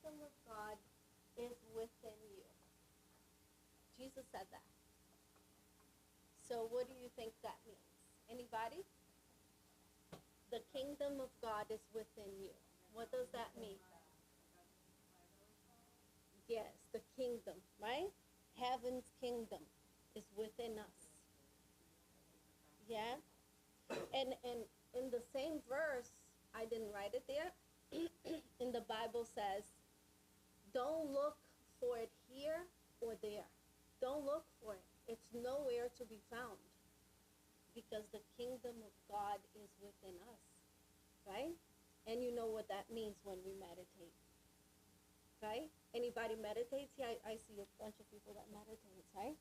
kingdom of God is within you. Jesus said that. So what do you think that means? Anybody? The kingdom of God is within you. What does that mean? Yes, the kingdom, right? Heaven's kingdom is within us. Yeah? And in the same verse, I didn't write it there, in the Bible says, don't look for it here or there. Don't look for it. It's nowhere to be found. Because the kingdom of God is within us. Right? And you know what that means when we meditate. Right? Anybody meditates? Yeah, I see a bunch of people that meditate, right?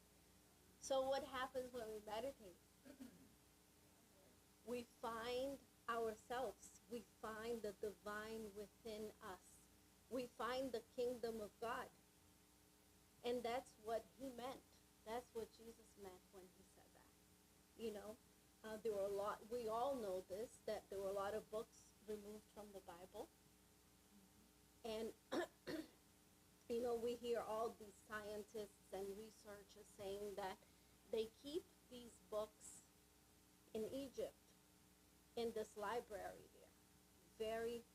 So what happens when we meditate? We find ourselves. We find the divine within us. We find the kingdom of God. And that's what he meant. That's what Jesus meant when he said that. You know, there were a lot, we all know this, that there were a lot of books removed from the Bible. And, you know, we hear all these scientists and researchers saying that they keep these books in Egypt, in this library there, very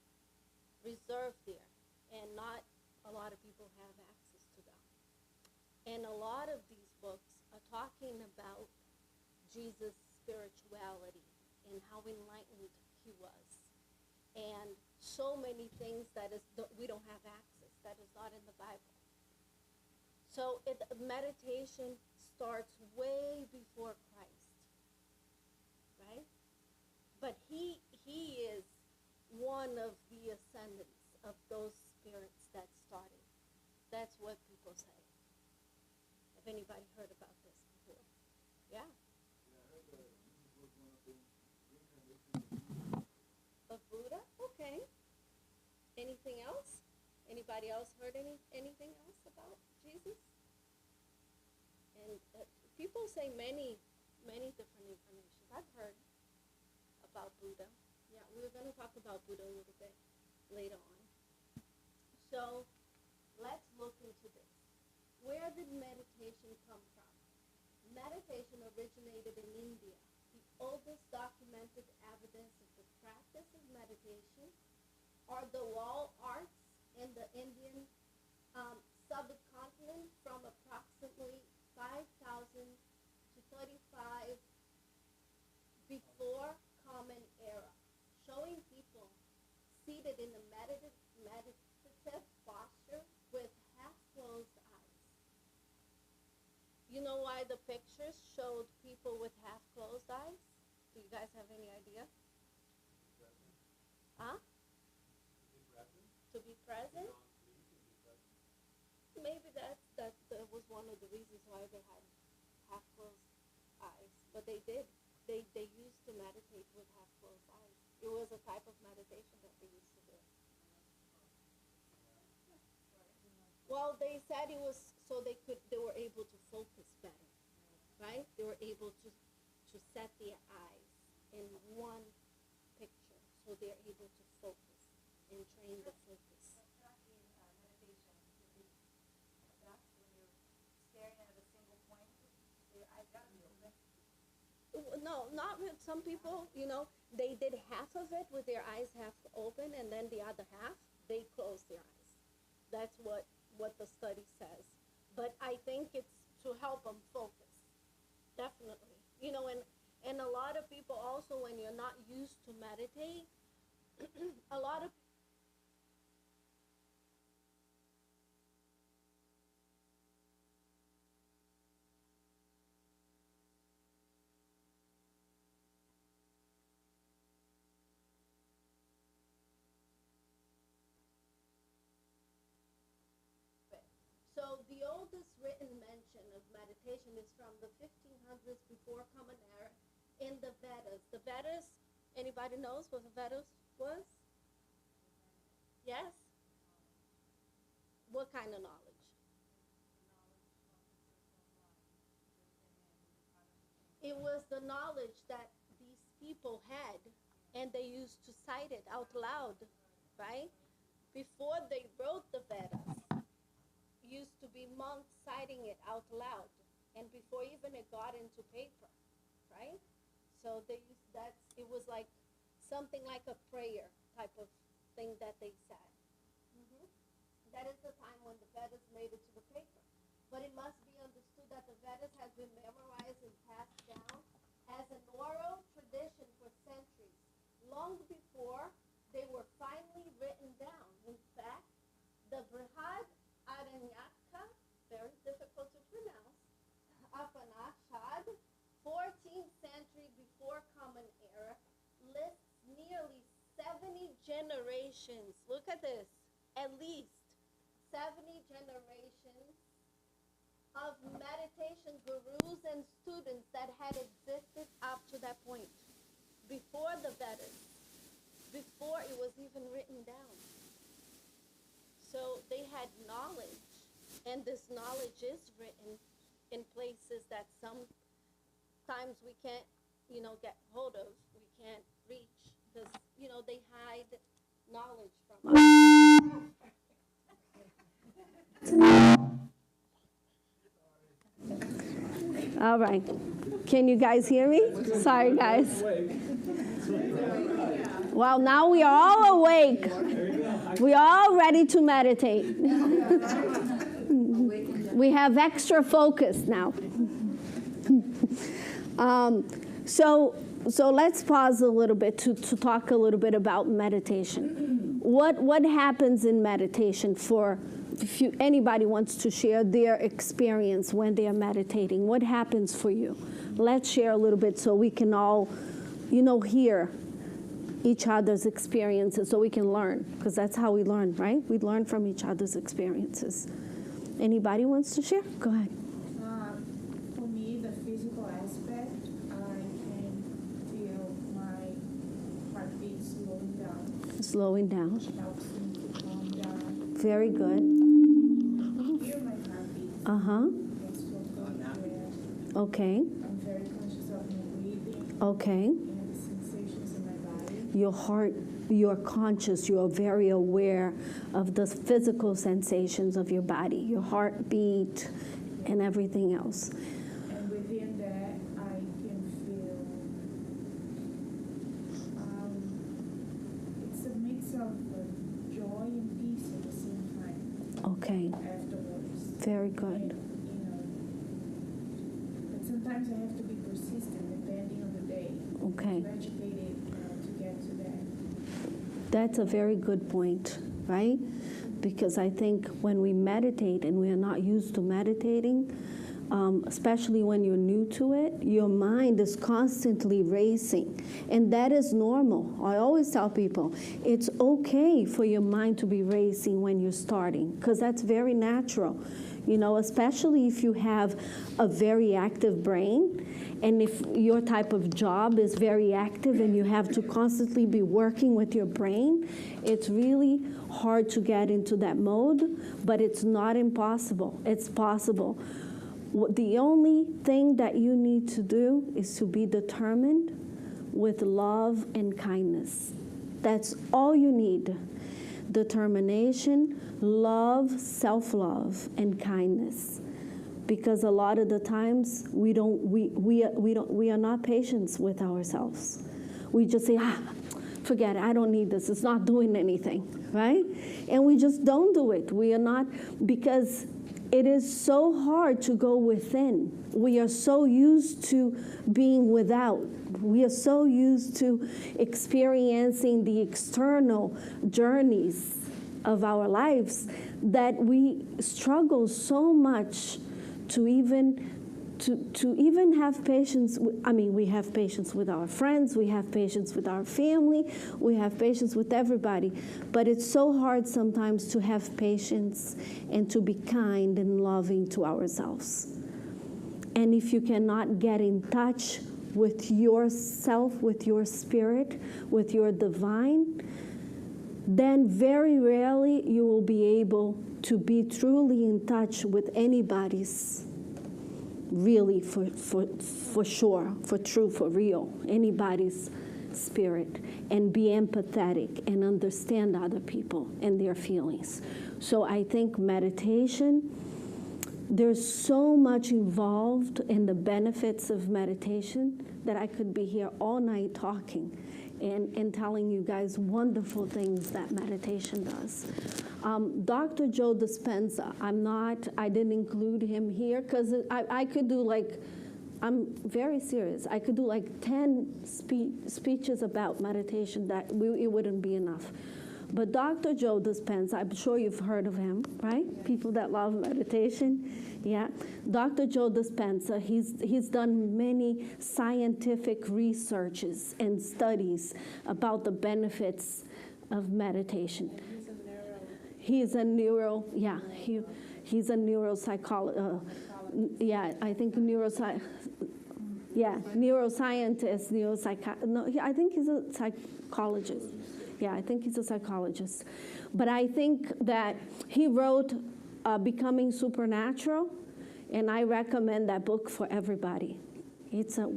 reserved there, and not a lot of people have access to them. And a lot of these books are talking about Jesus' spirituality and how enlightened he was. And so many things that we don't have access, that is not in the Bible. So meditation starts way before Christ, right? But he is one of the ascendants of those spirits that started. That's what people say. Have anybody heard about this before? Yeah? Yeah, I heard that Jesus was one of the reincarnations Of Buddha? Okay. Anything else? Anybody else heard anything else about Jesus? And people say many different information. I've heard about Buddha. Yeah, we're going to talk about Buddha a little bit later on. So let's look into this. Where did meditation come from? Meditation originated in India. The oldest documented evidence of the practice of meditation are the wall arts in the Indian subcontinent from approximately 5,000 to 35 before Common Era, showing people seated in a meditative posture with half-closed eyes. You know why the pictures showed people with half-closed eyes? Do you guys have any idea? Huh? To be present? Maybe that was one of the reasons why they had half-closed eyes. But they did. They used to meditate with half-closed eyes. It was a type of meditation that they used to do. Well, they said it was so they were able to focus better, right? They were able to set their eyes in one picture, so they're able to focus and train the focus. Meditation, that's when you're staring at a single point, your eyes gotta be open. No, not with some people, you know, they did half of it with their eyes half open, and then the other half, they closed their eyes. That's what the study says. But I think it's to help them focus, definitely. You know, and a lot of people also, when you're not used to meditate, a lot of So the oldest written mention of meditation is from the 1500s before Common Era in the Vedas. The Vedas, anybody knows what the Vedas was? Yes? What kind of knowledge? It was the knowledge that these people had, and they used to cite it out loud, right? before they wrote the Vedas, used to be monks citing it out loud, and before even it got into paper, right? So they used it was like something like a prayer type of thing that they said. That is the time when the Vedas made it to the paper. But it must be understood that the Vedas has been memorized and passed down as an oral tradition for centuries, long before they were finally written down. In fact, the Brihad Aranyaka, very difficult to pronounce, Upanishad, 14th century before Common Era, lists nearly 70 generations. Look at this, at least 70 generations of meditation gurus and students that had existed up to that point, before the Vedas, before it was even written down. So they had knowledge, and this knowledge is written in places that sometimes we can't, get hold of, we can't reach, because, they hide knowledge from us. All right. Can you guys hear me? Sorry, guys. Well, now we are all awake. We are all ready to meditate. We have extra focus now. So let's pause a little bit to talk a little bit about meditation. What happens in meditation if anybody wants to share their experience when they are meditating? What happens for you? Let's share a little bit so we can all, hear each other's experiences so we can learn, because that's how we learn, right? We learn from each other's experiences. Anybody wants to share? Go ahead. For me, the physical aspect, I can feel my heartbeat slowing down. Slowing down. Which helps me to calm down. Very good. Hear my heartbeat. Uh-huh. It's so good. Okay. I'm very conscious of my breathing. Okay. And the sensations in my body. Your heart, you're conscious, you're very aware of the physical sensations of your body, your heartbeat and everything else. And within that, I can feel, it's a mix of joy and peace at the same time. Okay. Afterwards. Very good. And, but sometimes I have to be persistent depending on the day. Okay. I'm educated to get to that. That's a very good point, right? Because I think when we meditate and we are not used to meditating, especially when you're new to it, your mind is constantly racing. And that is normal. I always tell people, it's okay for your mind to be racing when you're starting, because that's very natural. Especially if you have a very active brain, and if your type of job is very active and you have to constantly be working with your brain, it's really hard to get into that mode, but it's not impossible. It's possible. The only thing that you need to do is to be determined with love and kindness. That's all you need. Determination, love, self-love, and kindness. Because a lot of the times we are not patient with ourselves. We just say, forget it, I don't need this, it's not doing anything, right? And we just don't do it. We are not, because it is so hard to go within. We are so used to being without. We are so used to experiencing the external journeys of our lives that we struggle so much to even have patience. We have patience with our friends, we have patience with our family, we have patience with everybody. But it's so hard sometimes to have patience and to be kind and loving to ourselves. And if you cannot get in touch with yourself, with your spirit, with your divine, then very rarely you will be able to be truly in touch with anybody's, really for sure, for true, for real, anybody's spirit and be empathetic and understand other people and their feelings. So I think meditation, there's so much involved in the benefits of meditation that I could be here all night talking and telling you guys wonderful things that meditation does. Dr. Joe Dispenza, I didn't include him here because I could do like, I'm very serious, I could do like 10 speeches about meditation that it wouldn't be enough. But Dr. Joe Dispenza, I'm sure you've heard of him, right? Yeah. People that love meditation, yeah. Dr. Joe Dispenza, he's done many scientific researches and studies about the benefits of meditation. He's a neuropsychologist. Yeah, I think neuroscientist, I think he's a psychologist. Yeah, I think he's a psychologist. But I think that he wrote Becoming Supernatural, and I recommend that book for everybody. It's a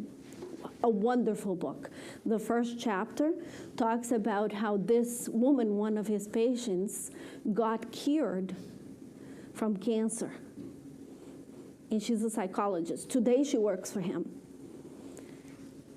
wonderful book. The first chapter talks about how this woman, one of his patients, got cured from cancer. And she's a psychologist. Today she works for him.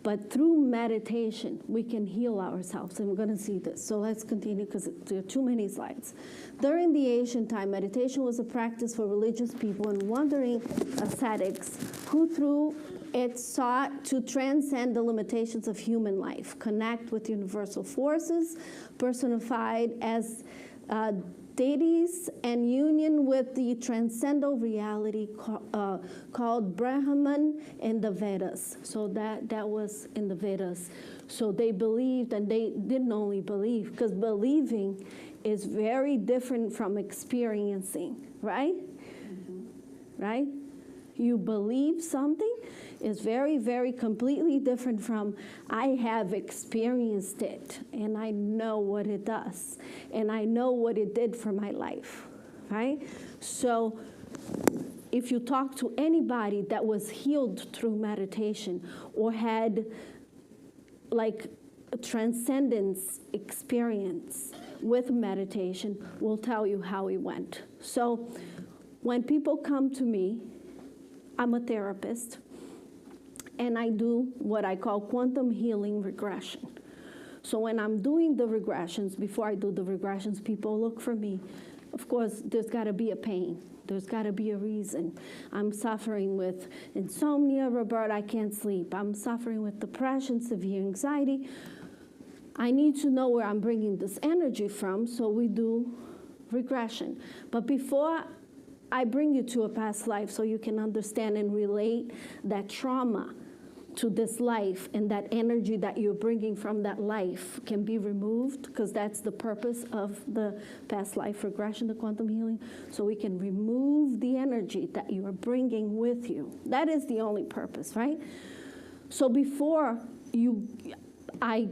But through meditation, we can heal ourselves. And we're going to see this. So let's continue because there are too many slides. During the ancient time, meditation was a practice for religious people and wandering ascetics who through it sought to transcend the limitations of human life, connect with universal forces personified as deities, and union with the transcendental reality called Brahman in the Vedas. So that was in the Vedas. So they believed, and they didn't only believe, because believing is very different from experiencing, right? Mm-hmm. Right? You believe something is very, very completely different from I have experienced it and I know what it does and I know what it did for my life, right? So if you talk to anybody that was healed through meditation or had like a transcendence experience with meditation, will tell you how it went. So when people come to me, I'm a therapist, and I do what I call quantum healing regression. So when I'm doing the regressions, before I do the regressions, people look for me. Of course, there's got to be a pain. There's got to be a reason. I'm suffering with insomnia, Roberta, I can't sleep. I'm suffering with depression, severe anxiety. I need to know where I'm bringing this energy from, so we do regression. But before I bring you to a past life so you can understand and relate that trauma to this life, and that energy that you're bringing from that life can be removed, because that's the purpose of the past life regression, the quantum healing, so we can remove the energy that you are bringing with you. That is the only purpose, right? So before I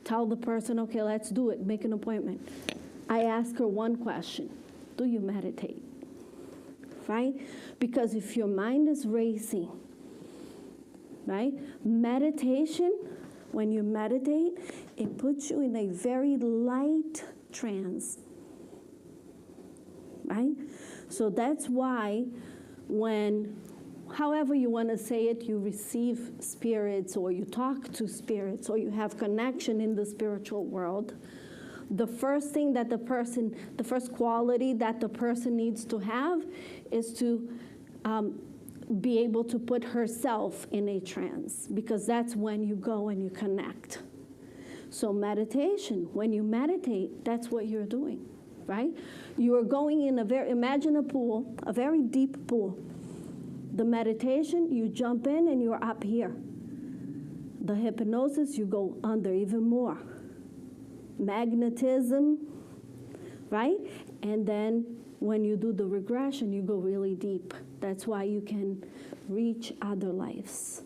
tell the person, okay, let's do it, make an appointment, I ask her one question: do you meditate? Right? Because if your mind is racing, right? Meditation, when you meditate, it puts you in a very light trance, right? So that's why when, however you want to say it, you receive spirits or you talk to spirits or you have connection in the spiritual world, the first thing that the first quality that the person needs to have is to be able to put herself in a trance, because that's when you go and you connect. So meditation, when you meditate, that's what you're doing, right? You are going in imagine a pool, a very deep pool. The meditation, you jump in and you're up here. The hypnosis, you go under even more. Magnetism, right? And then when you do the regression, you go really deep. That's why you can reach other lives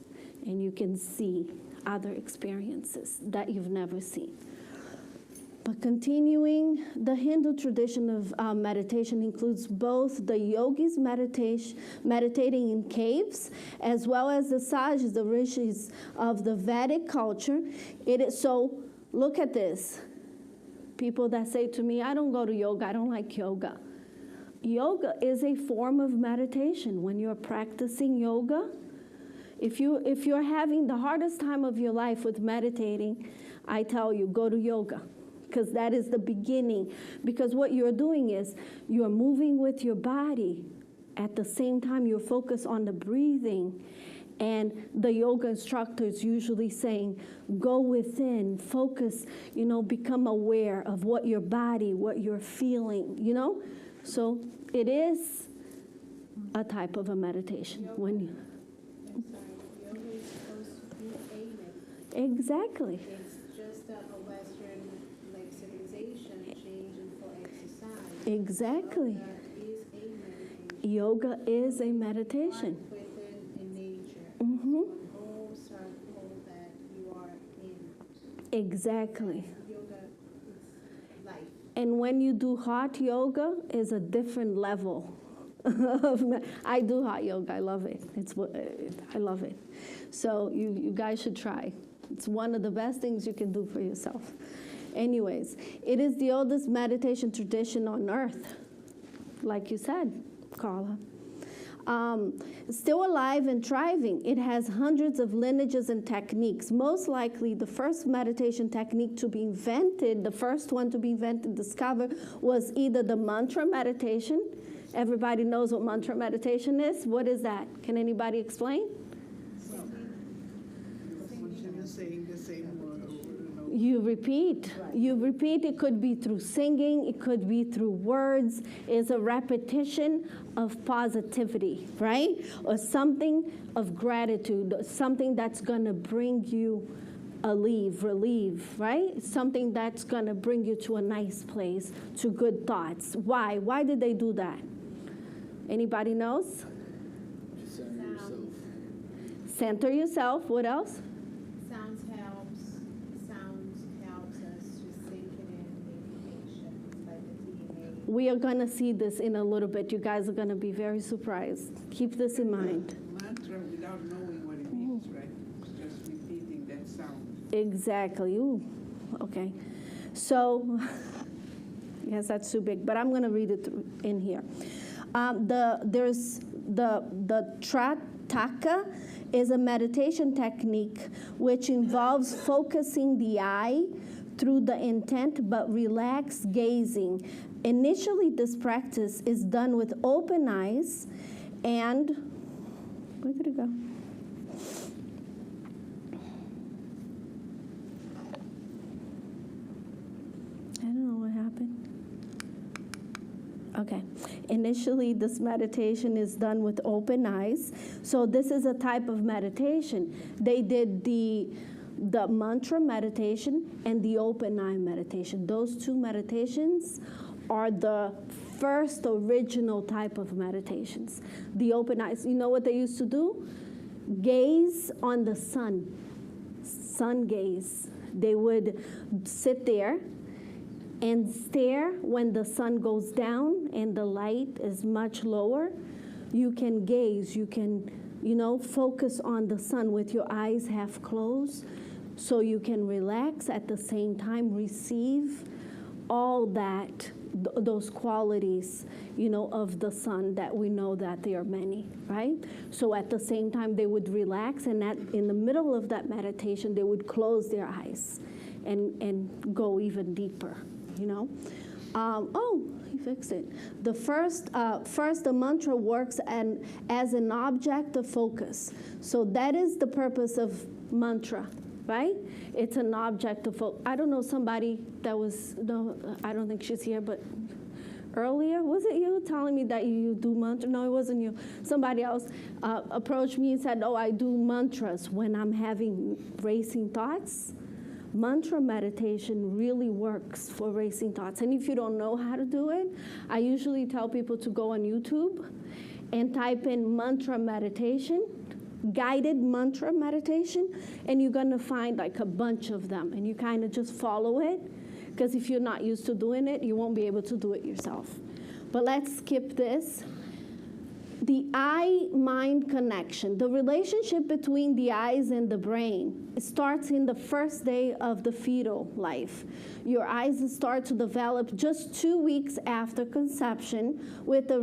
and you can see other experiences that you've never seen. But continuing, the Hindu tradition of meditation includes both the yogis meditating in caves, as well as the sages, the rishis of the Vedic culture. So look at this. People that say to me, I don't go to yoga, I don't like yoga. Yoga is a form of meditation. When you're practicing yoga, if you're having the hardest time of your life with meditating, I tell you, go to yoga, because that is the beginning. Because what you're doing is you're moving with your body. At the same time, you're focused on the breathing. And the yoga instructor is usually saying, go within, focus, become aware of what your body, what you're feeling, So it is a type of a meditation. Yoga. When you, I'm sorry, yoga is supposed to be a meditation. exactly. It's just a Western civilization changing for exercise. Exactly. Yoga is a meditation. Yoga is a meditation. Right within in nature. Mm-hmm. The whole circle that you are in. Exactly. Yoga is life. And when you do hot yoga, is a different level. I do hot yoga. I love it. I love it. So you guys should try. It's one of the best things you can do for yourself. Anyways, it is the oldest meditation tradition on earth, like you said, Carla. Still alive and thriving. It has hundreds of lineages and techniques. Most likely, the first meditation technique to be invented, the first one to be invented, discovered, was either the mantra meditation. Everybody knows what mantra meditation is. What is that? Can anybody explain? Saying the same word over and over. You repeat. You repeat. It could be through singing. It could be through words. It's a repetition of positivity, right? Or something of gratitude, something that's going to bring you relief, right? Something that's going to bring you to a nice place, to good thoughts. Why? Why did they do that? Anybody knows? Center yourself. Center yourself. What else? Sounds helps us to sink it in meditation. It's like the DNA. We are going to see this in a little bit. You guys are going to be very surprised. Keep this in mind. Mantra without knowing what it means, right? It's just repeating that sound. Exactly. Ooh, okay. So, yes, that's too big, but I'm going to read it in here. There's the Trataka is a meditation technique which involves focusing the eye through the intent but relaxed gazing. Initially, this practice is done with open eyes and, where did it go? I don't know what happened. Okay. Initially, this meditation is done with open eyes. So this is a type of meditation. They did the mantra meditation and the open eye meditation. Those two meditations are the first original type of meditations. The open eyes, you know what they used to do? Gaze on the sun. Sun gaze. They would sit there and stare when the sun goes down and the light is much lower. You can gaze, you can, focus on the sun with your eyes half closed so you can relax, at the same time receive all that, those qualities, of the sun that we know that there are many, right? So at the same time they would relax, and in the middle of that meditation they would close their eyes and go even deeper. He fixed it. The first, the mantra works as an object of focus. So that is the purpose of mantra, right? It's an object of focus. I don't know, somebody that was, no, I don't think she's here, but earlier, was it you telling me that you do mantra? No, it wasn't you. Somebody else approached me and said, I do mantras when I'm having racing thoughts. Mantra meditation really works for racing thoughts. And if you don't know how to do it, I usually tell people to go on YouTube and type in mantra meditation, guided mantra meditation, and you're going to find like a bunch of them. And you kind of just follow it, Because if you're not used to doing it, you won't be able to do it yourself. But let's skip this. The eye-mind connection, the relationship between the eyes and the brain, starts in the first day of the fetal life. Your eyes start to develop just 2 weeks after conception, with the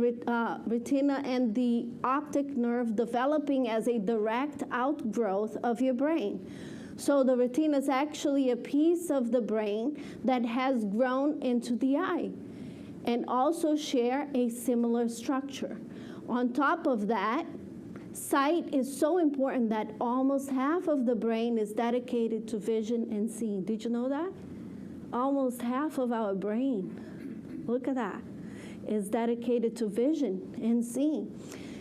retina and the optic nerve developing as a direct outgrowth of your brain. So the retina is actually a piece of the brain that has grown into the eye and also share a similar structure. On top of that, sight is so important that almost half of the brain is dedicated to vision and seeing. Did you know that? Almost half of our brain, look at that, is dedicated to vision and seeing.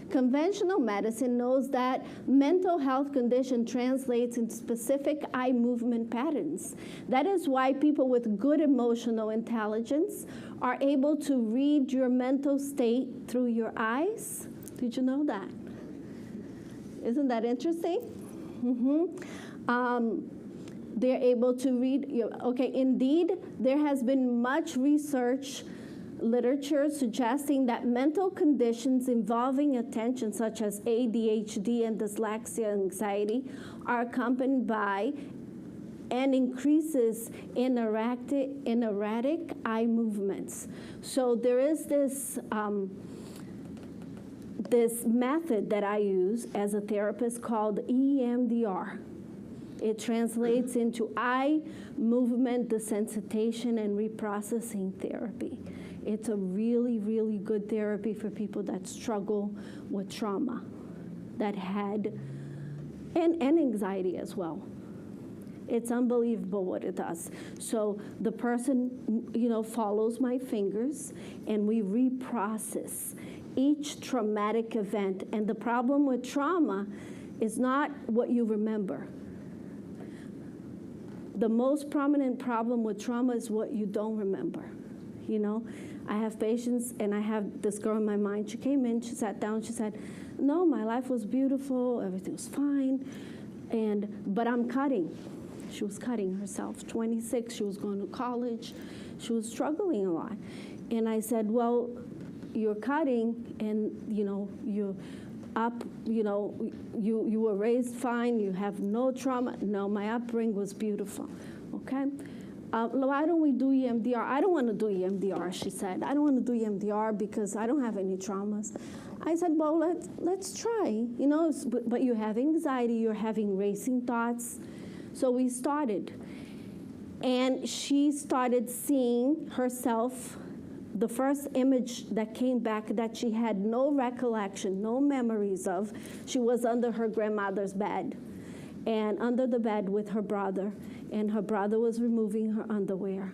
Conventional medicine knows that mental health condition translates into specific eye movement patterns. That is why people with good emotional intelligence are able to read your mental state through your eyes. Did you know that? Isn't that interesting? They're able to read your, okay, indeed, there has been much research literature suggesting that mental conditions involving attention, such as ADHD and dyslexia and anxiety, are accompanied by and increases in erratic eye movements. So there is this this method that I use as a therapist called EMDR. It translates into eye movement desensitization and reprocessing therapy. It's a really, really good therapy for people that struggle with trauma, that had, and anxiety as well. It's unbelievable what it does. So the person, follows my fingers, and we reprocess each traumatic event. And the problem with trauma is not what you remember. The most prominent problem with trauma is what you don't remember. I have patients, and I have this girl in my mind. She came in, she sat down, she said, no, my life was beautiful, everything was fine, but I'm cutting. She was cutting herself, 26, she was going to college, she was struggling a lot. And I said, well, you're cutting, and you're up, you were raised fine, you have no trauma. No, my upbringing was beautiful, okay? Why don't we do EMDR? I don't want to do EMDR, she said. I don't want to do EMDR because I don't have any traumas. I said, well, let's try, but you have anxiety, you're having racing thoughts. So we started. And she started seeing herself, the first image that came back that she had no recollection, no memories of, she was under her grandmother's bed, and under the bed with her brother. And her brother was removing her underwear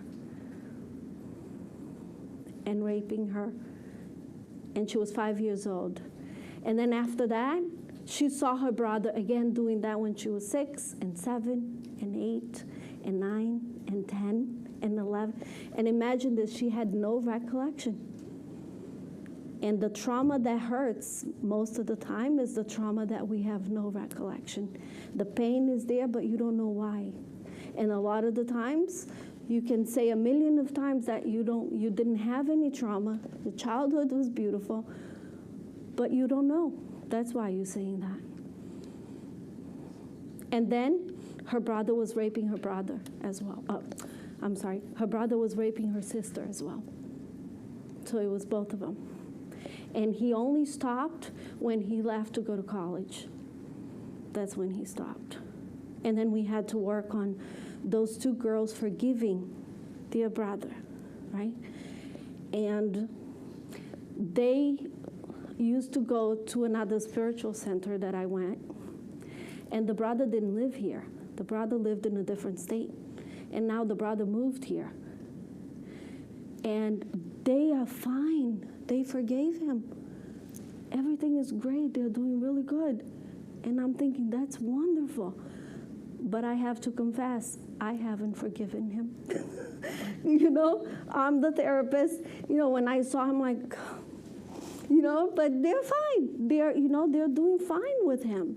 and raping her. And she was 5 years old. And then after that, she saw her brother again doing that when she was 6 and 7 and 8 and 9 and 10 and 11. And imagine this, she had no recollection. And the trauma that hurts most of the time is the trauma that we have no recollection. The pain is there, but you don't know why. And a lot of the times, you can say a million of times that you didn't have any trauma. The childhood was beautiful, but you don't know. That's why you're saying that. And then her brother was raping her brother as well. Her brother was raping her sister as well. So it was both of them. And he only stopped when he left to go to college. That's when he stopped. And then we had to work on those two girls forgiving their brother, right? And they used to go to another spiritual center that I went, and the brother didn't live here. The brother lived in a different state, and now the brother moved here. And they are fine. They forgave him. Everything is great. They're doing really good. And I'm thinking, that's wonderful. But I have to confess, I haven't forgiven him. I'm the therapist. When I saw him, like, but they're fine. They're doing fine with him.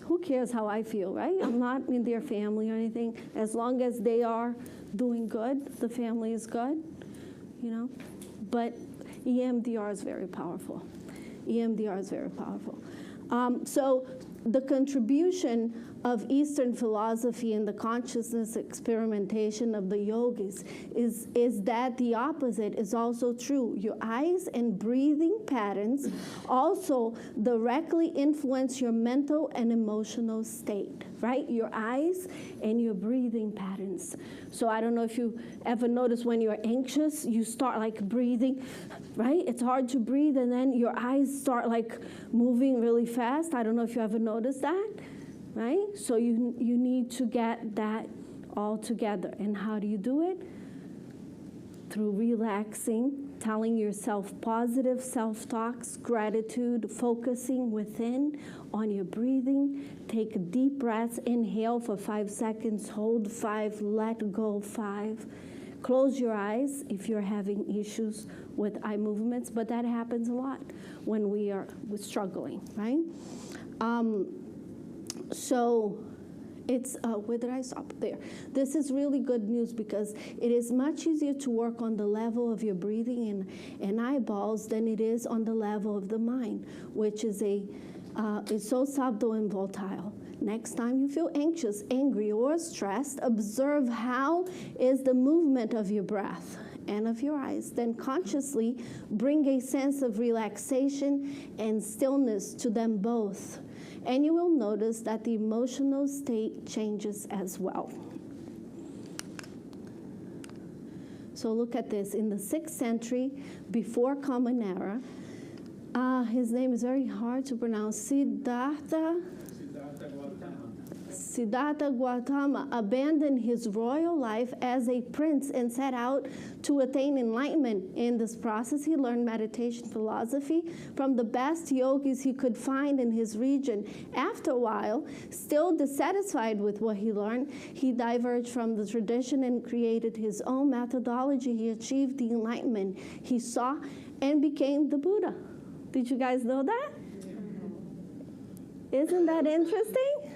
Who cares how I feel, right? I'm not in their family or anything. As long as they are doing good, the family is good, you know. But EMDR is very powerful. EMDR is very powerful. So the contribution of Eastern philosophy and the consciousness experimentation of the yogis is that the opposite is also true. Your eyes and breathing patterns also directly influence your mental and emotional state, right? Your eyes and your breathing patterns. So I don't know if you ever notice when you're anxious, you start like breathing, right? It's hard to breathe, and then your eyes start like moving really fast. I don't know if you ever noticed that. Right? So you need to get that all together. And how do you do it? Through relaxing, telling yourself positive self-talks, gratitude, focusing within on your breathing. Take deep breaths. Inhale for 5 seconds. Hold 5. Let go 5. Close your eyes if you're having issues with eye movements, but that happens a lot when we're struggling, right? So it's, where did I stop? There. This is really good news because it is much easier to work on the level of your breathing and eyeballs than it is on the level of the mind, which is is so subtle and volatile. Next time you feel anxious, angry, or stressed, observe how is the movement of your breath and of your eyes. Then consciously bring a sense of relaxation and stillness to them both. And you will notice that the emotional state changes as well. So look at this. In the 6th century, before Common Era, his name is very hard to pronounce, Siddhartha Gautama abandoned his royal life as a prince and set out to attain enlightenment. In this process, he learned meditation philosophy from the best yogis he could find in his region. After a while, still dissatisfied with what he learned, he diverged from the tradition and created his own methodology. He achieved the enlightenment he saw and became the Buddha. Did you guys know that? Isn't that interesting?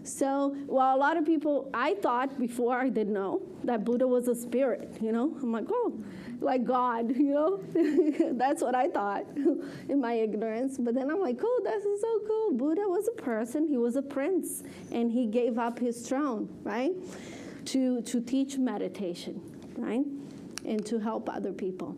So, well, a lot of people, I thought before I didn't know that Buddha was a spirit, you know. I'm like, oh, like God, you know. That's what I thought in my ignorance. But then I'm like, oh, this is so cool. Buddha was a person. He was a prince. And he gave up his throne, right, to teach meditation, right, and to help other people.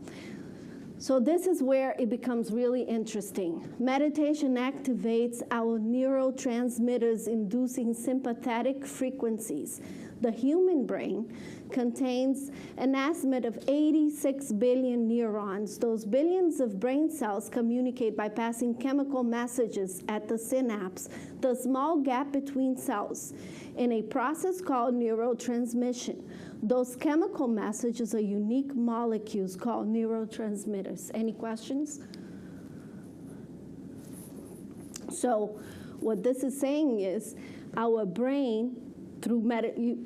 So this is where it becomes really interesting. Meditation activates our neurotransmitters, inducing sympathetic frequencies. The human brain contains an estimate of 86 billion neurons. Those billions of brain cells communicate by passing chemical messages at the synapse, the small gap between cells, in a process called neurotransmission. Those chemical messages are unique molecules called neurotransmitters. Any questions? So what this is saying is our brain, through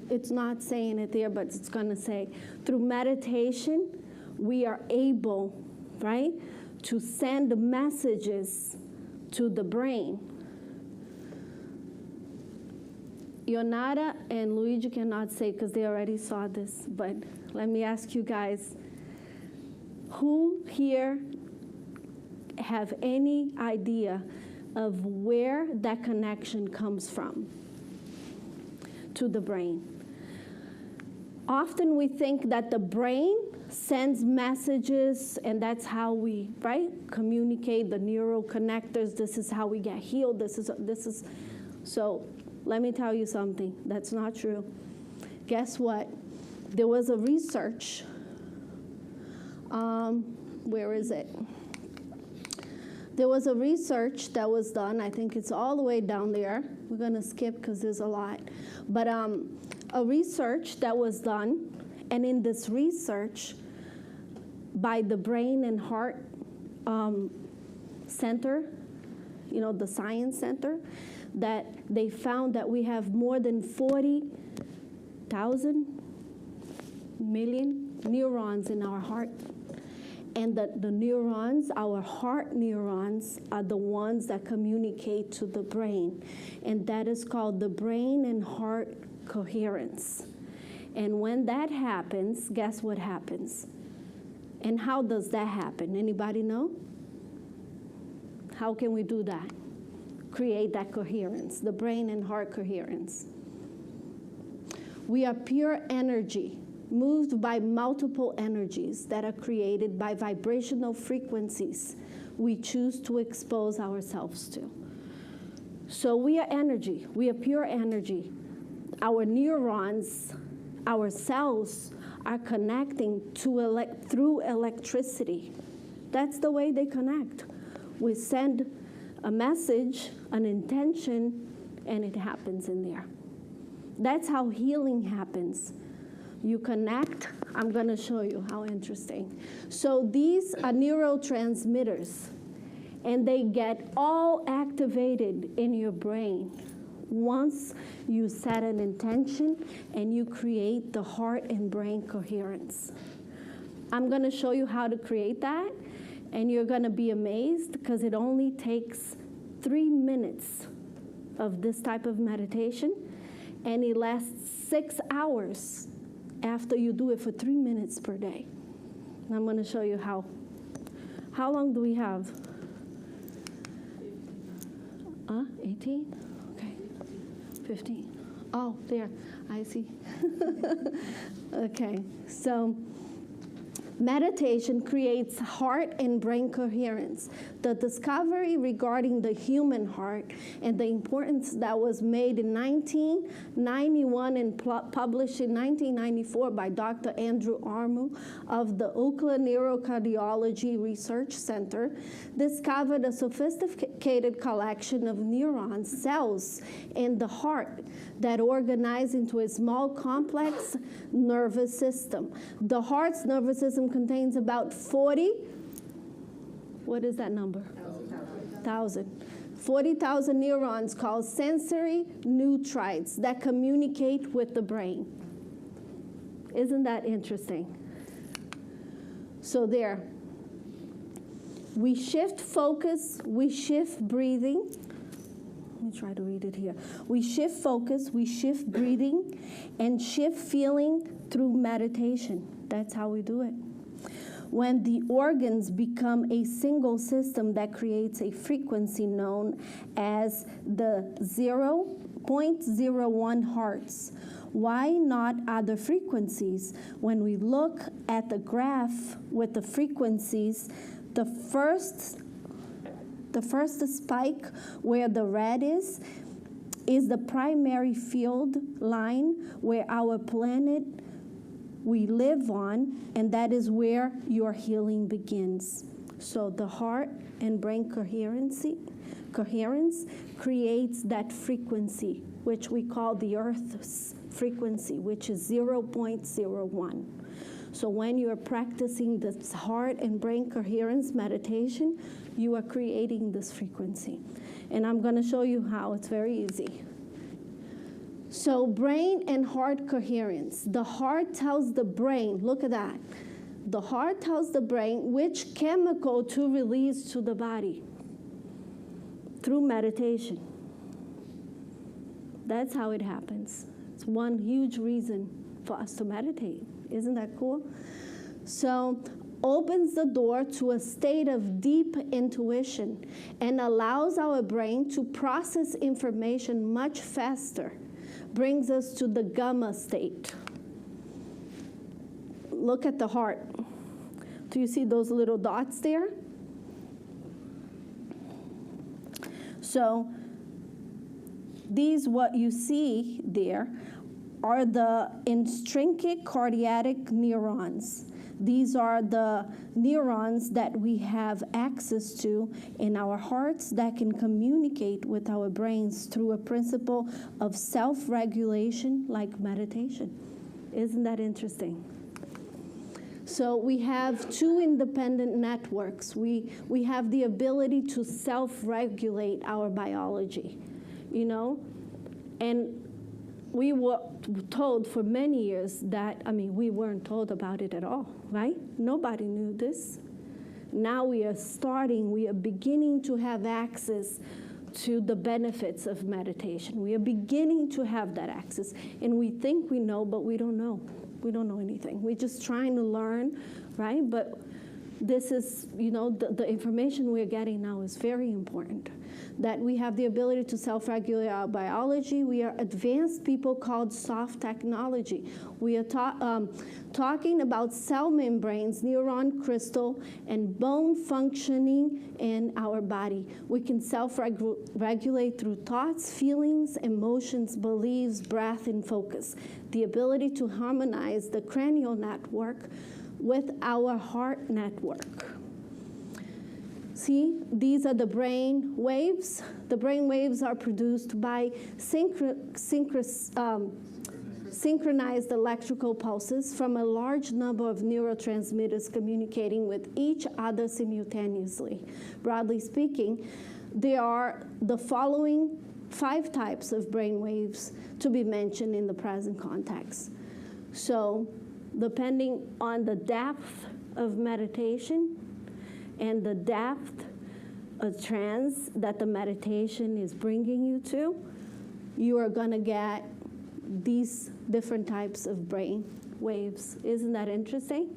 it's not saying it there, but it's going to say, through meditation, we are able, right, to send messages to the brain. Yonada and Luigi cannot say because they already saw this, but let me ask you guys, who here have any idea of where that connection comes from to the brain? Often we think that the brain sends messages and that's how we, right, communicate, the neural connectors, this is how we get healed, this is, so let me tell you something, that's not true. Guess what? There was a research, where is it? There was a research that was done, I think it's all the way down there. We're gonna skip because there's a lot. But a research that was done, and in this research by the Brain and Heart Center, you know, the Science Center, that they found that we have more than 40,000 million neurons in our heart. And that the neurons, our heart neurons, are the ones that communicate to the brain. And that is called the brain and heart coherence. And when that happens, guess what happens? And how does that happen? Anybody know? How can we do that? Create that coherence, the brain and heart coherence. We are pure energy, moved by multiple energies that are created by vibrational frequencies we choose to expose ourselves to. So we are energy. We are pure energy. Our neurons, our cells are connecting to through electricity. That's the way they connect. We send a message, an intention, and it happens in there. That's how healing happens. You connect. I'm going to show you how interesting. So these are neurotransmitters, and they get all activated in your brain once you set an intention and you create the heart and brain coherence. I'm going to show you how to create that, and you're going to be amazed because it only takes 3 minutes of this type of meditation, and it lasts 6 hours after you do it for 3 minutes per day. And I'm going to show you how. How long do we have? 18? Okay. 15. Oh, there. I see. Okay. So meditation creates heart and brain coherence. The discovery regarding the human heart and the importance that was made in 1991 and published in 1994 by Dr. Andrew Armu of the Oakland Neurocardiology Research Center discovered a sophisticated collection of neurons, cells in the heart that organize into a small complex nervous system. The heart's nervous system contains about 40,000 neurons called sensory neutrites that communicate with the brain. Isn't that interesting? So there, we shift focus, we shift breathing. Let me try to read it here. We shift focus, we shift breathing, and shift feeling through meditation. That's how we do it. When the organs become a single system that creates a frequency known as the 0.01 hertz. Why not other frequencies? When we look at the graph with the frequencies, the first spike where the red is the primary field line where our planet we live on, and that is where your healing begins. So the heart and brain coherence creates that frequency, which we call the Earth's frequency, which is 0.01. So when you are practicing this heart and brain coherence meditation, you are creating this frequency. And I'm going to show you how. It's very easy. So brain and heart coherence. The heart tells the brain, look at that. The heart tells the brain which chemical to release to the body through meditation. That's how it happens. It's one huge reason for us to meditate. Isn't that cool? So opens the door to a state of deep intuition and allows our brain to process information much faster. Brings us to the gamma state. Look at the heart. Do you see those little dots there? So these, what you see there, are the intrinsic cardiac neurons. These are the neurons that we have access to in our hearts that can communicate with our brains through a principle of self-regulation like meditation. Isn't that interesting? So we have two independent networks. We have the ability to self-regulate our biology, you know? And we were told for many years that, we weren't told about it at all, right? Nobody knew this. Now we are beginning to have access to the benefits of meditation. We are beginning to have that access. And we think we know, but we don't know. We don't know anything. We're just trying to learn, right? But this is, the information we're getting now is very important. That we have the ability to self-regulate our biology. We are advanced people called soft technology. We are talking about cell membranes, neuron crystal, and bone functioning in our body. We can self-regulate through thoughts, feelings, emotions, beliefs, breath, and focus. The ability to harmonize the cranial network with our heart network. See, these are the brain waves. The brain waves are produced by synchronized electrical pulses from a large number of neurotransmitters communicating with each other simultaneously. Broadly speaking, there are the following 5 types of brain waves to be mentioned in the present context. So, depending on the depth of meditation and the depth of trance that the meditation is bringing you to, you are going to get these different types of brain waves. Isn't that interesting?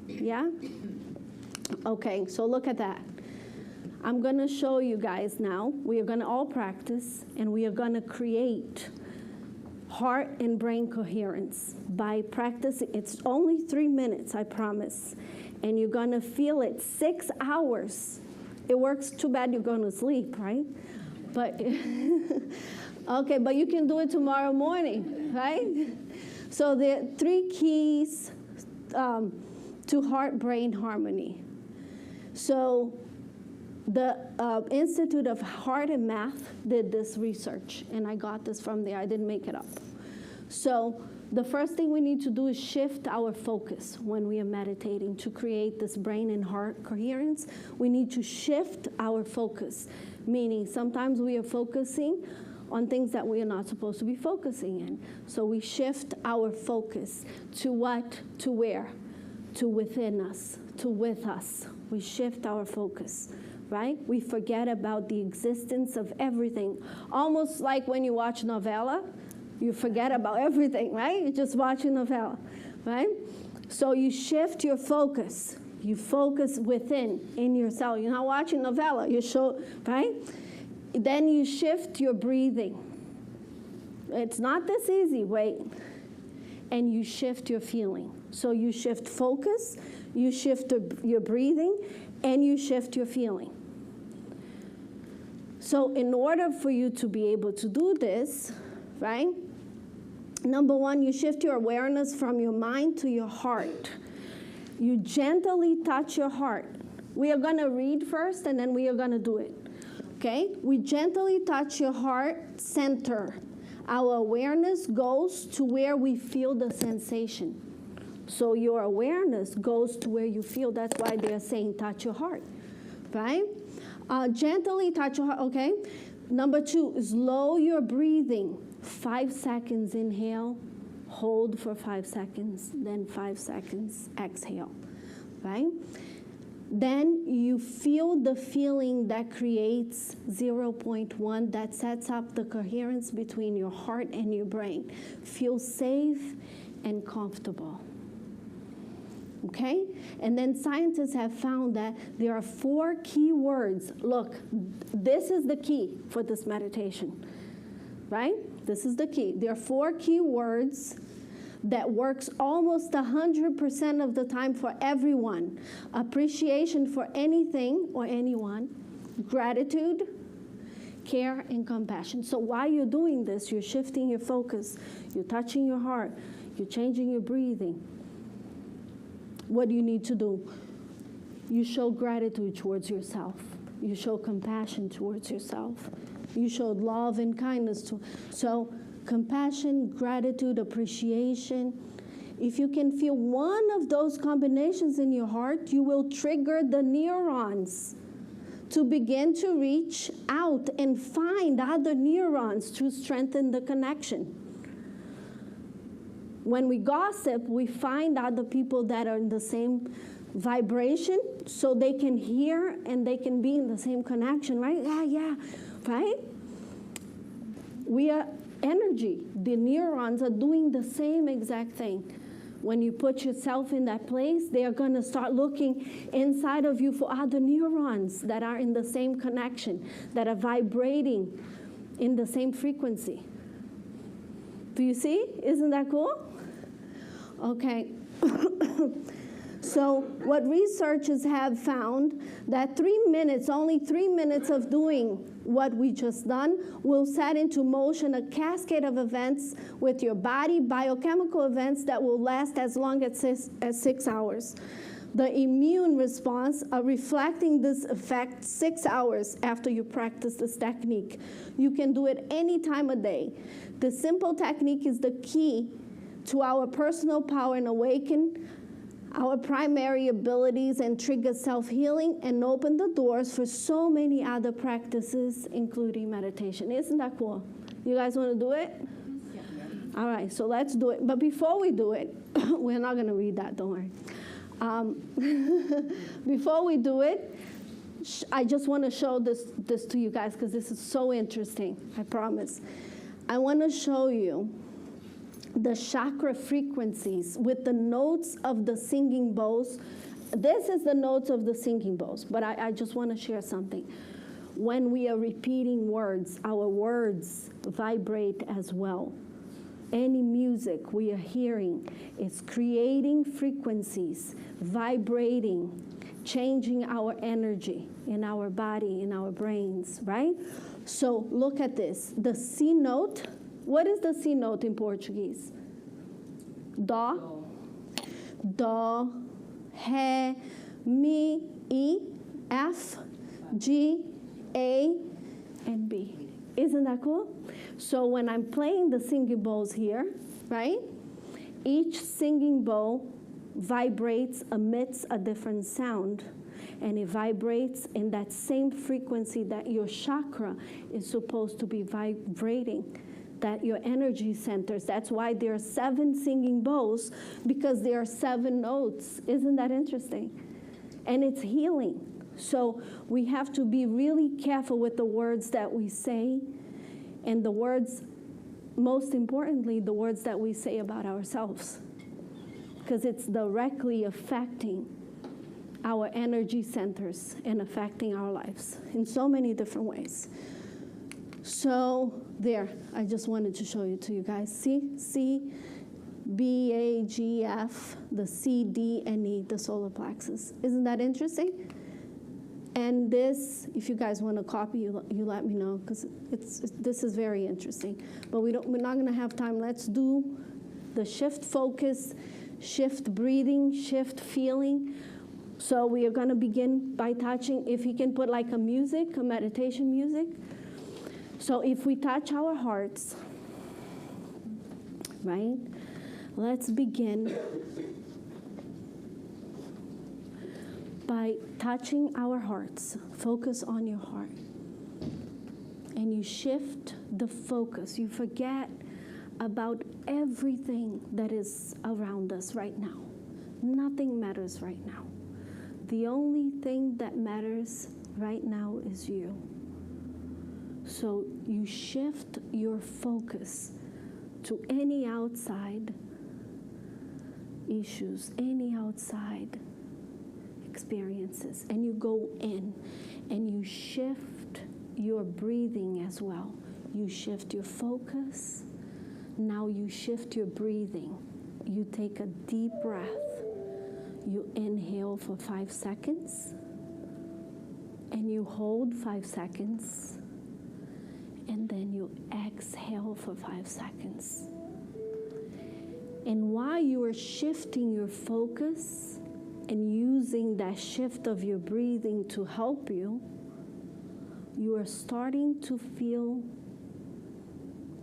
Yeah? Okay, so look at that. I'm going to show you guys now. We are going to all practice, and we are going to create heart and brain coherence by practicing. It's only 3 minutes, I promise. And you're going to feel it 6 hours. It works. Too bad you're going to sleep, right? But okay, but you can do it tomorrow morning, right? So there are 3 keys to heart-brain harmony. So the Institute of Heart and Math did this research, and I got this from there. I didn't make it up. So the first thing we need to do is shift our focus when we are meditating to create this brain and heart coherence. We need to shift our focus, meaning sometimes we are focusing on things that we are not supposed to be focusing in. So we shift our focus to what? To where? To within us, to with us. We shift our focus, right? We forget about the existence of everything. Almost like when you watch novela, you forget about everything, right? You're just watching novela, right? So you shift your focus. You focus within, in yourself. You're not watching novela. You show, right? Then you shift your breathing. It's not this easy, wait. And you shift your feeling. So you shift focus, you shift your breathing, and you shift your feeling. So in order for you to be able to do this, right? Number 1, you shift your awareness from your mind to your heart. You gently touch your heart. We are going to read first, and then we are going to do it. Okay? We gently touch your heart center. Our awareness goes to where we feel the sensation. So your awareness goes to where you feel. That's why they're saying touch your heart. Right? Gently touch your heart. Okay? Number 2 is slow your breathing. 5 seconds inhale, hold for 5 seconds, then 5 seconds exhale, right? Then you feel the feeling that creates 0.1 that sets up the coherence between your heart and your brain. Feel safe and comfortable. Okay? And then scientists have found that there are 4 key words. Look, this is the key for this meditation, right? This is the key. There are 4 key words that works almost 100% of the time for everyone. Appreciation for anything or anyone, gratitude, care, and compassion. So while you're doing this, you're shifting your focus, you're touching your heart, you're changing your breathing. What do you need to do? You show gratitude towards yourself. You show compassion towards yourself. You showed love and kindness. So compassion, gratitude, appreciation. If you can feel one of those combinations in your heart, you will trigger the neurons to begin to reach out and find other neurons to strengthen the connection. When we gossip, we find other people that are in the same vibration so they can hear and they can be in the same connection, right? Yeah, right? We are energy. The neurons are doing the same exact thing. When you put yourself in that place, they are going to start looking inside of you for other neurons that are in the same connection, that are vibrating in the same frequency. Do you see? Isn't that cool? Okay. So what researchers have found that 3 minutes, only 3 minutes of doing what we just done will set into motion a cascade of events with your body, biochemical events that will last as long as 6 hours. The immune response are reflecting this effect 6 hours after you practice this technique. You can do it any time of day. The simple technique is the key to our personal power and awaken our primary abilities and trigger self-healing and open the doors for so many other practices, including meditation. Isn't that cool? You guys want to do it? Yeah. All right, so let's do it. But before we do it, we're not going to read that, don't worry. Before we do it, I just want to show this to you guys because this is so interesting, I promise. I want to show you the chakra frequencies with the notes of the singing bowls. This is the notes of the singing bowls, but I just want to share something. When we are repeating words, our words vibrate as well. Any music we are hearing is creating frequencies, vibrating, changing our energy in our body, in our brains, right? So look at this. The C note. What is the C note in Portuguese? Dó, Dó, Ré, Mi, E, F, G, A, and B. Isn't that cool? So when I'm playing the singing bowls here, right? Each singing bowl vibrates, emits a different sound, and it vibrates in that same frequency that your chakra is supposed to be vibrating, that your energy centers. That's why there are 7 singing bowls, because there are 7 notes. Isn't that interesting? And it's healing. So we have to be really careful with the words that we say, and the words, most importantly, the words that we say about ourselves, because it's directly affecting our energy centers and affecting our lives in so many different ways. So there, I just wanted to show you to you guys. See, C, B, A, G, F, the C, D, and E, the solar plexus. Isn't that interesting? And this, if you guys want to copy, you let me know, because this is very interesting. But we're not going to have time. Let's do the shift focus, shift breathing, shift feeling. So we are going to begin by touching, if you can put like a music, a meditation music. So if we touch our hearts, right? Let's begin by touching our hearts. Focus on your heart. And you shift the focus. You forget about everything that is around us right now. Nothing matters right now. The only thing that matters right now is you. So you shift your focus to any outside issues, any outside experiences, and you go in and you shift your breathing as well. You shift your focus. Now you shift your breathing. You take a deep breath. You inhale for 5 seconds, and you hold 5 seconds, and then you exhale for 5 seconds. And while you are shifting your focus and using that shift of your breathing to help you, you are starting to feel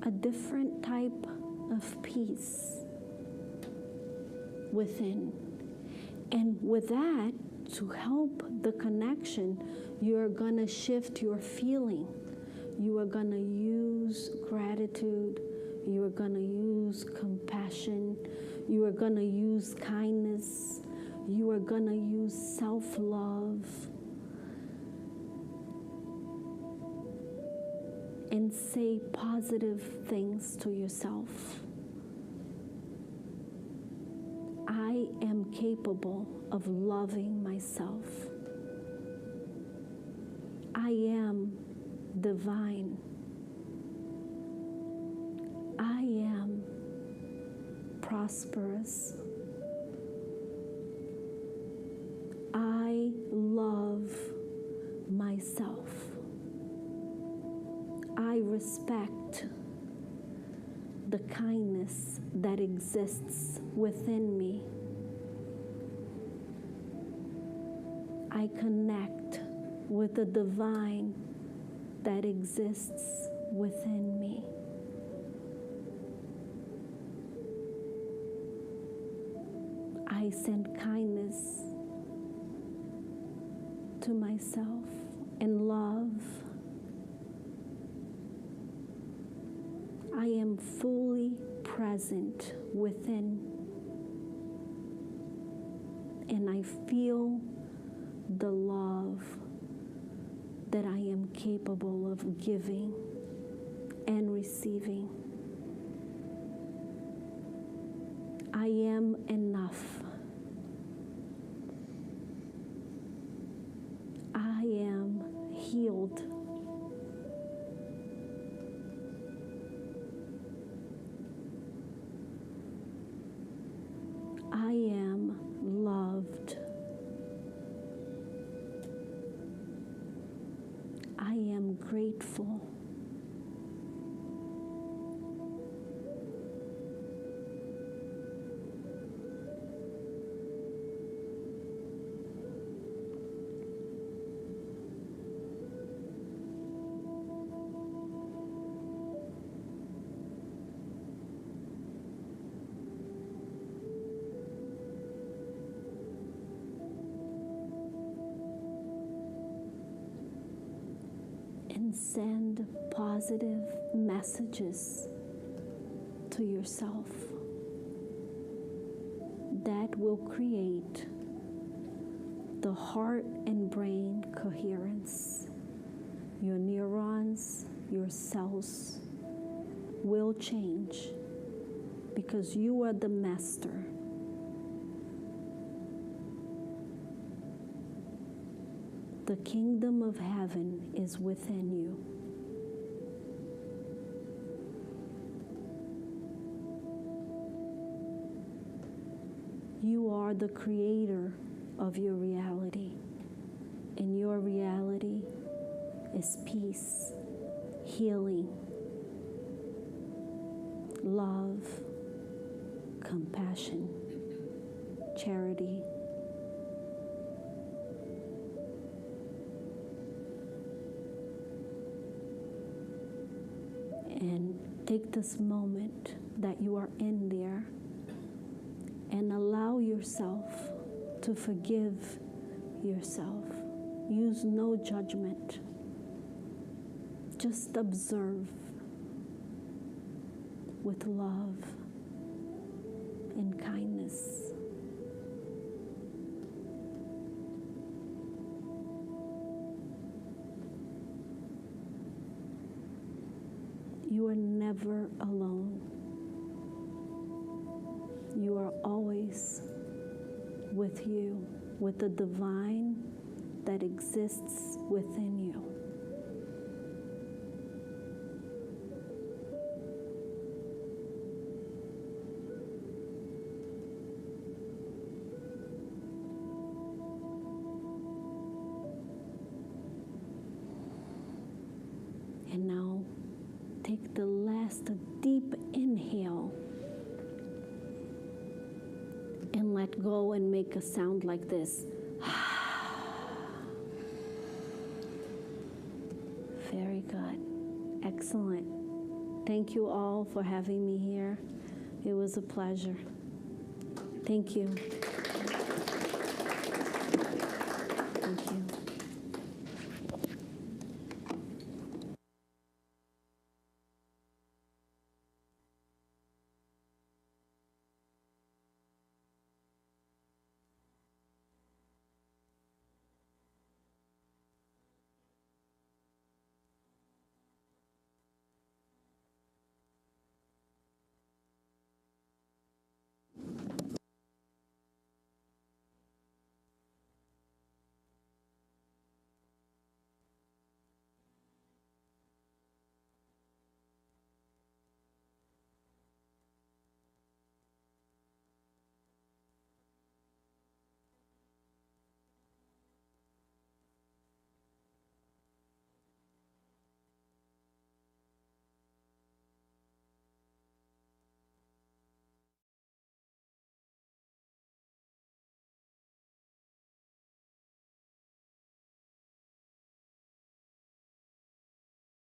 a different type of peace within. And with that, to help the connection, you're going to shift your feeling. You are going to use gratitude. You are going to use compassion. You are going to use kindness. You are going to use self-love. And say positive things to yourself. I am capable of loving myself. I am divine. I am prosperous. I love myself. I respect the kindness that exists within me. I connect with the divine that exists within me. I send kindness to myself and love. I am fully present within, and I feel the love that I am capable of giving and receiving. I am enough. I am healed. I am loved. I am grateful. And send positive messages to yourself that will create the heart and brain coherence. Your neurons, your cells will change because you are the master. The kingdom of heaven is within you. You are the creator of your reality, and your reality is peace, healing, love, compassion, charity. And take this moment that you are in there and allow yourself to forgive yourself. Use no judgment. Just observe with love and kindness. You are never alone. You are always with you, with the divine that exists within you. And now, take the last deep inhale and let go and make a sound like this. Very good. Excellent. Thank you all for having me here. It was a pleasure. Thank you.